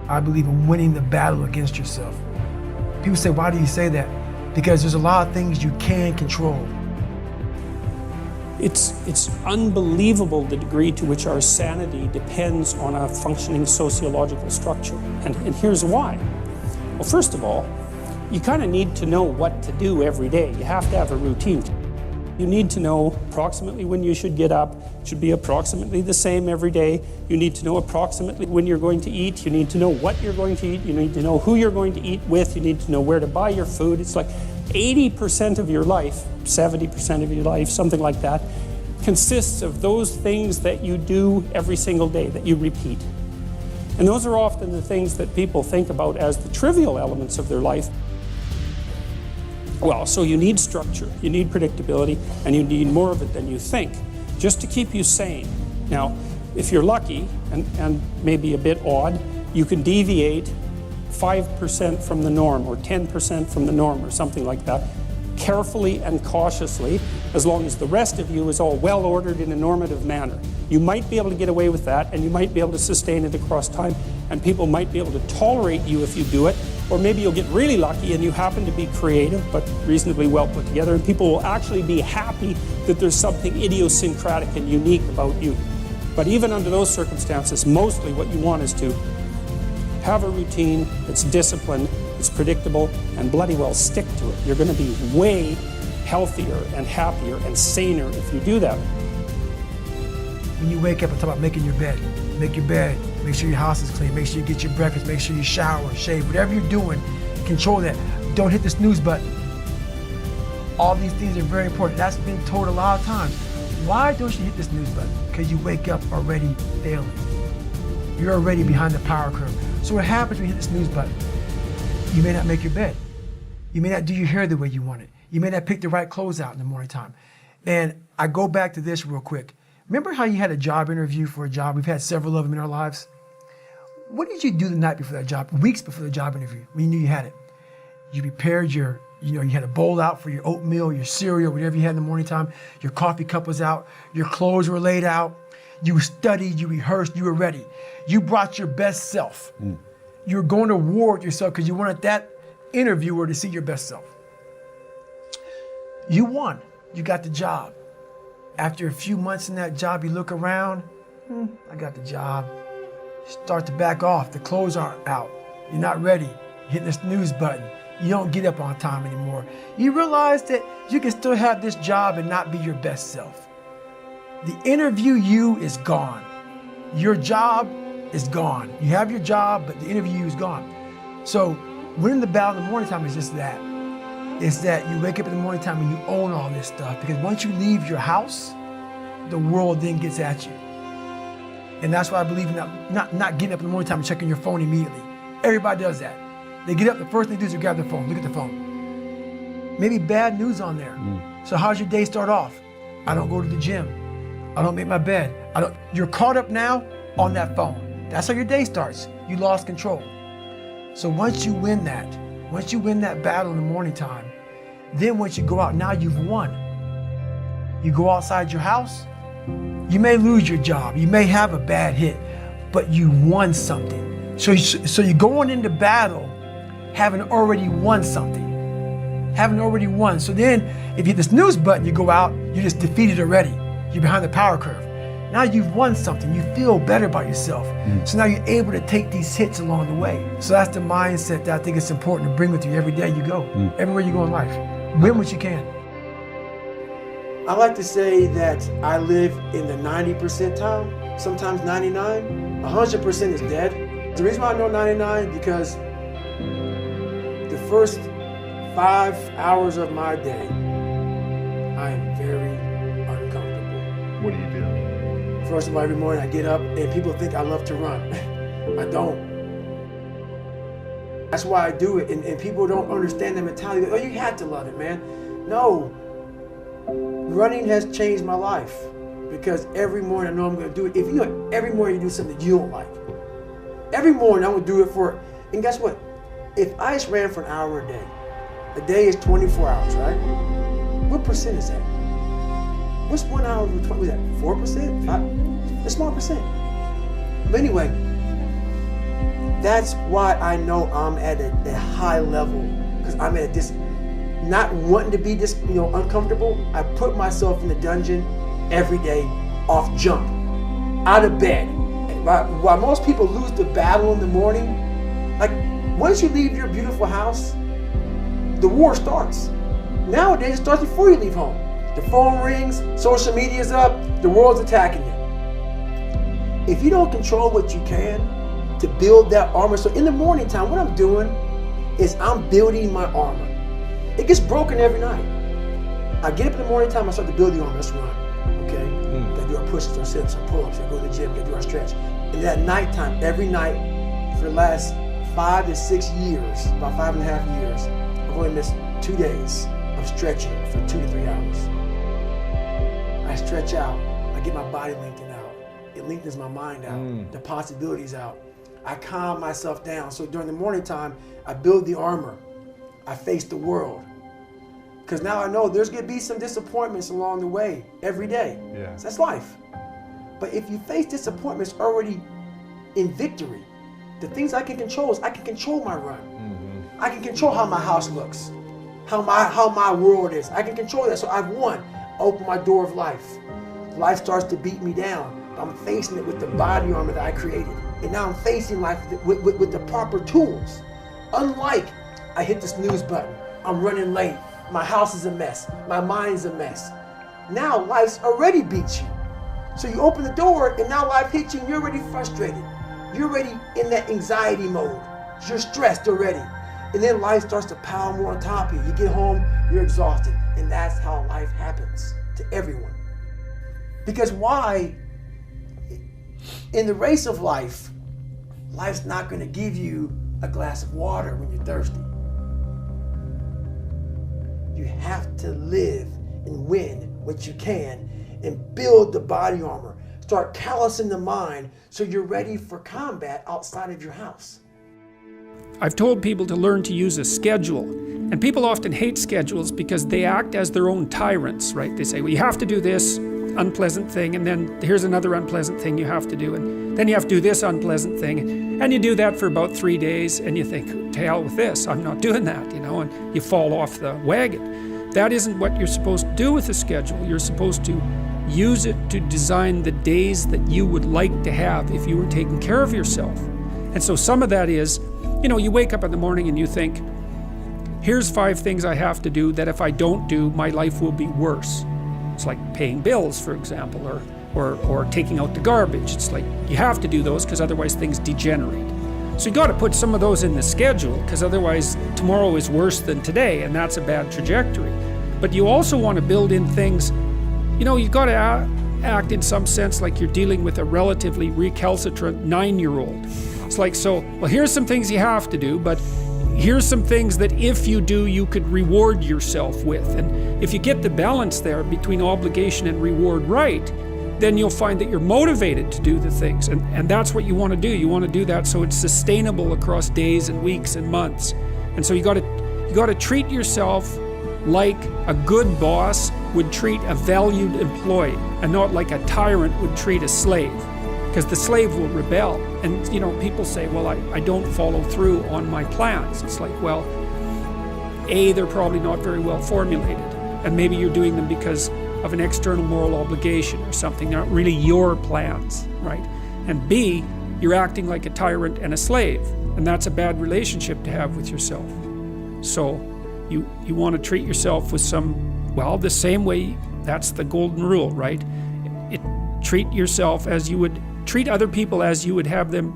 I believe in winning the battle against yourself. People say, why do you say that? Because there's a lot of things you can control. It's unbelievable the degree to which our sanity depends on a functioning sociological structure. And here's why. Well, first of all, you kind of need to know what to do every day. You have to have a routine. You need to know approximately when you should get up. It should be approximately the same every day. You need to know approximately when you're going to eat. You need to know what you're going to eat. You need to know who you're going to eat with. You need to know where to buy your food. It's like 80% of your life, 70% of your life, something like that, consists of those things that you do every single day, that you repeat. And those are often the things that people think about as the trivial elements of their life. Well, so you need structure, you need predictability, and you need more of it than you think, just to keep you sane. Now, if you're lucky, and maybe a bit odd, you can deviate 5% from the norm, or 10% from the norm, or something like that, carefully and cautiously, as long as the rest of you is all well ordered in a normative manner. You might be able to get away with that, and you might be able to sustain it across time, and people might be able to tolerate you if you do it, or maybe you'll get really lucky and you happen to be creative but reasonably well put together, and people will actually be happy that there's something idiosyncratic and unique about you. But even under those circumstances, mostly what you want is to have a routine that's disciplined, it's predictable, and bloody well stick to it. You're going to be way healthier and happier and saner if you do that. When you wake up and talk about making your bed, make your bed, make sure your house is clean, make sure you get your breakfast, make sure you shower, shave, whatever you're doing, control that. Don't hit the snooze button. All these things are very important. That's been told a lot of times. Why don't you hit the snooze button? Because you wake up already failing. You're already behind the power curve. So what happens when you hit the snooze button? You may not make your bed. You may not do your hair the way you want it. You may not pick the right clothes out in the morning time. And I go back to this real quick. Remember how you had a job interview for a job? We've had several of them in our lives. What did you do the night before that job, weeks before the job interview, when you knew you had it? You prepared you had a bowl out for your oatmeal, your cereal, whatever you had in the morning time. Your coffee cup was out. Your clothes were laid out. You studied, you rehearsed, you were ready. You brought your best self. You were going to war with yourself because you wanted that interviewer to see your best self. You won. You got the job. After a few months in that job, you look around, I got the job. You start to back off. The clothes aren't out. You're not ready. You're hitting the snooze button. You don't get up on time anymore. You realize that you can still have this job and not be your best self. The interview you is gone. Your job is gone. You have your job, but the interview you is gone. So winning the battle in the morning time is just that. It's that you wake up in the morning time and you own all this stuff, because once you leave your house, the world then gets at you. And that's why I believe in not getting up in the morning time and checking your phone immediately. Everybody does that. They get up, the first thing they do is grab their phone, look at the phone. Maybe bad news on there. So how's your day start off? I don't go to the gym. I don't make my bed. You're caught up now on that phone. That's how your day starts. You lost control. So once you win that battle in the morning time, then once you go out, now you've won. You go outside your house, you may lose your job, you may have a bad hit, but you won something. So you're going into battle having already won something. Having already won. So then if you hit the snooze button, you go out, you're just defeated already. You're behind the power curve. Now you've won something. You feel better about yourself. So now you're able to take these hits along the way. So that's the mindset that I think it's important to bring with you every day you go, everywhere you go in life. Win what you can. I like to say that I live in the 90 percentile, sometimes 99. 100% is dead. The reason why I know 99 because the first 5 hours of my day, I am very uncomfortable. What do you do? First of all, every morning I get up and people think I love to run. I don't. That's why I do it, and people don't understand the mentality. Oh, you had to love it, man. No. Running has changed my life because every morning I know I'm going to do it. If you know every morning you do something that you don't like, every morning I'm going to do it for, and guess what? If I just ran for an hour a day is 24 hours, right? What percent is that? What's 1 hour of 20? Was that 4%? A small percent. But anyway, That's why I know I'm at a high level, because I'm at this, not wanting to be this, uncomfortable. I put myself in the dungeon every day, off jump, out of bed. While most people lose the battle in the morning, like once you leave your beautiful house, the war starts. Nowadays it starts before you leave home. The phone rings, social media's up, the world's attacking you. If you don't control what you can to build that armor, so in the morning time, what I'm doing is I'm building my armor. It gets broken every night. I get up in the morning time, I start to build the armor, let's run, okay? Gotta do our pushes, our sit-ups, our pull-ups, gotta go to the gym, gotta do our stretch. And at nighttime, every night, for the last 5 to 6 years, about 5.5 years, I've only missed 2 days of stretching for 2 to 3 hours. I stretch out, I get my body lengthened out. It lengthens my mind out, the possibilities out. I calm myself down. So during the morning time, I build the armor. I face the world. Because now I know there's gonna be some disappointments along the way, every day. Yeah. So that's life. But if you face disappointments already in victory, the things I can control is I can control my run. I can control how my house looks, how my world is. I can control that, so I've won. Open my door of life. Life starts to beat me down. I'm facing it with the body armor that I created. And now I'm facing life with the proper tools. Unlike, I hit the snooze button, I'm running late, my house is a mess, my mind's a mess. Now life's already beat you. So you open the door and now life hits you and you're already frustrated. You're already in that anxiety mode. You're stressed already. And then life starts to pile more on top of you. You get home, you're exhausted. And that's how life happens to everyone. Because why? In the race of life, life's not going to give you a glass of water when you're thirsty. You have to live and win what you can and build the body armor. Start callousing the mind so you're ready for combat outside of your house. I've told people to learn to use a schedule. And people often hate schedules because they act as their own tyrants, right? They say, well, you have to do this unpleasant thing, and then here's another unpleasant thing you have to do, and then you have to do this unpleasant thing, and you do that for about 3 days, and you think, to hell with this, I'm not doing that, and you fall off the wagon. That isn't what you're supposed to do with a schedule. You're supposed to use it to design the days that you would like to have if you were taking care of yourself. And so some of that is, you wake up in the morning and you think, here's 5 things I have to do that if I don't do, my life will be worse. It's like paying bills, for example, or taking out the garbage. It's like you have to do those because otherwise things degenerate. So you got to put some of those in the schedule because otherwise tomorrow is worse than today, and that's a bad trajectory. But you also want to build in things, you've got to act in some sense like you're dealing with a relatively recalcitrant 9-year-old. It's like, well, here's some things you have to do, but here's some things that if you do, you could reward yourself with. And if you get the balance there between obligation and reward right, then you'll find that you're motivated to do the things. And that's what you want to do. You want to do that so it's sustainable across days and weeks and months. And so you got to treat yourself like a good boss would treat a valued employee, and not like a tyrant would treat a slave. Because the slave will rebel. And people say, well, I don't follow through on my plans. It's like, well, A, they're probably not very well formulated. And maybe you're doing them because of an external moral obligation or something, not really your plans, right? And B, you're acting like a tyrant and a slave. And that's a bad relationship to have with yourself. So you want to treat yourself with the same way, that's the golden rule, right? Treat yourself as you would treat other people as you would have them,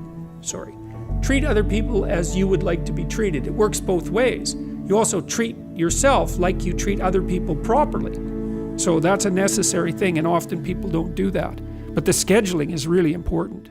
treat other people as you would like to be treated. It works both ways. You also treat yourself like you treat other people properly. So that's a necessary thing, and often people don't do that. But the scheduling is really important.